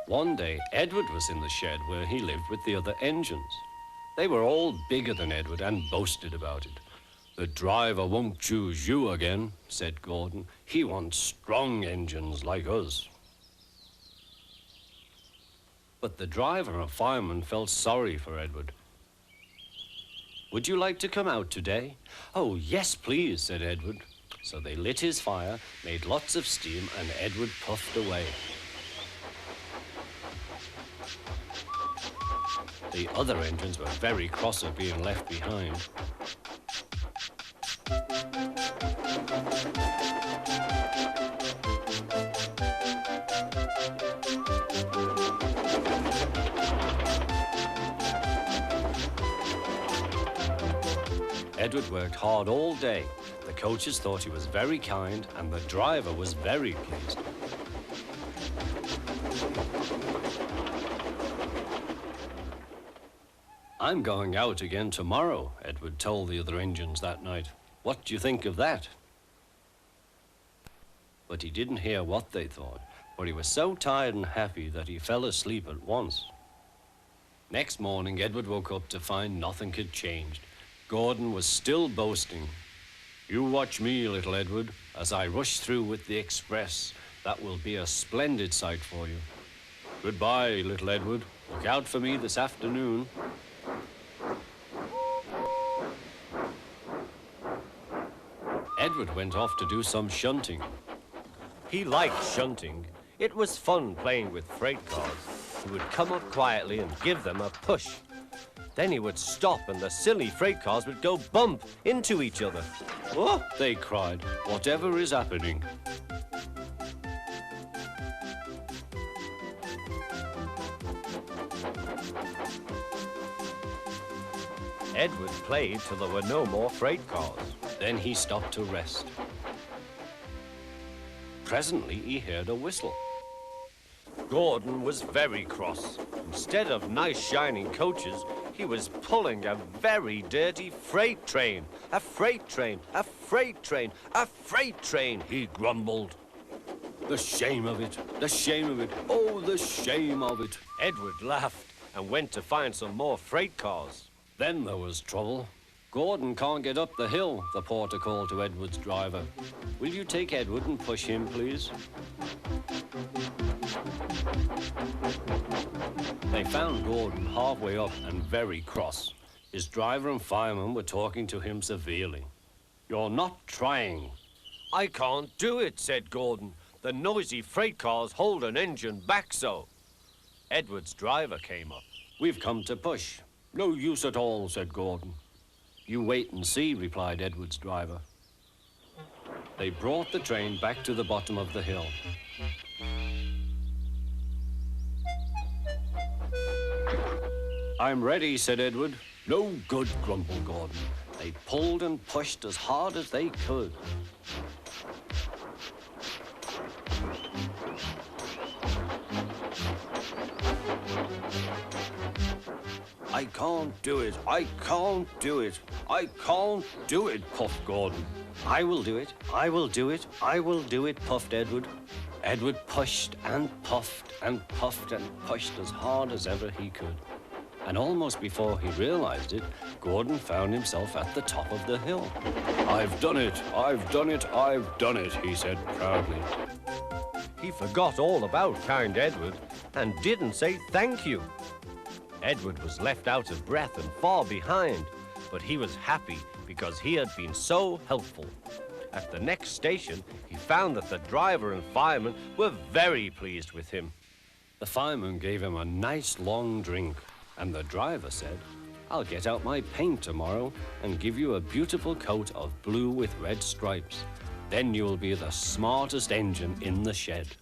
One day, Edward was in the shed where he lived with the other engines. They were all bigger than Edward and boasted about it. "The driver won't choose you again," said Gordon. "He wants strong engines like us." But the driver and fireman felt sorry for Edward. "Would you like to come out today?" "Oh, yes, please," said Edward. So they lit his fire, made lots of steam, and Edward puffed away. The other engines were very cross at being left behind. Edward worked hard all day. The coaches thought he was very kind, and the driver was very pleased. "I'm going out again tomorrow," Edward told the other engines that night. "What do you think of that?" But he didn't hear what they thought, for he was so tired and happy that he fell asleep at once. Next morning, Edward woke up to find nothing had changed. Gordon was still boasting. "You watch me, little Edward, as I rush through with the express. That will be a splendid sight for you. Goodbye, little Edward. Look out for me this afternoon." Edward went off to do some shunting. He liked shunting. It was fun playing with freight cars. He would come up quietly and give them a push. Then he would stop and the silly freight cars would go bump into each other. "Oh," they cried, "whatever is happening?" Edward played till there were no more freight cars. Then he stopped to rest. Presently, he heard a whistle. Gordon was very cross. Instead of nice shining coaches, he was pulling a very dirty freight train. "A freight train, a freight train, a freight train," he grumbled. "The shame of it, the shame of it, oh, the shame of it." Edward laughed and went to find some more freight cars. Then there was trouble. "Gordon can't get up the hill," the porter called to Edward's driver. "Will you take Edward and push him, please?" They found Gordon halfway up and very cross. His driver and fireman were talking to him severely. "You're not trying." "I can't do it," said Gordon. "The noisy freight cars hold an engine back so." Edward's driver came up. "We've come to push." "No use at all," said Gordon. "You wait and see," replied Edward's driver. They brought the train back to the bottom of the hill. "I'm ready," said Edward. "No good," grumbled Gordon. They pulled and pushed as hard as they could. "I can't do it, I can't do it, I can't do it," puffed Gordon. "I will do it, I will do it, I will do it," puffed Edward. Edward pushed and puffed and puffed and pushed as hard as ever he could. And almost before he realized it, Gordon found himself at the top of the hill. "I've done it, I've done it, I've done it," he said proudly. He forgot all about kind Edward and didn't say thank you. Edward was left out of breath and far behind, but he was happy because he had been so helpful. At the next station, he found that the driver and fireman were very pleased with him. The fireman gave him a nice long drink, and the driver said, "I'll get out my paint tomorrow and give you a beautiful coat of blue with red stripes. Then you will be the smartest engine in the shed."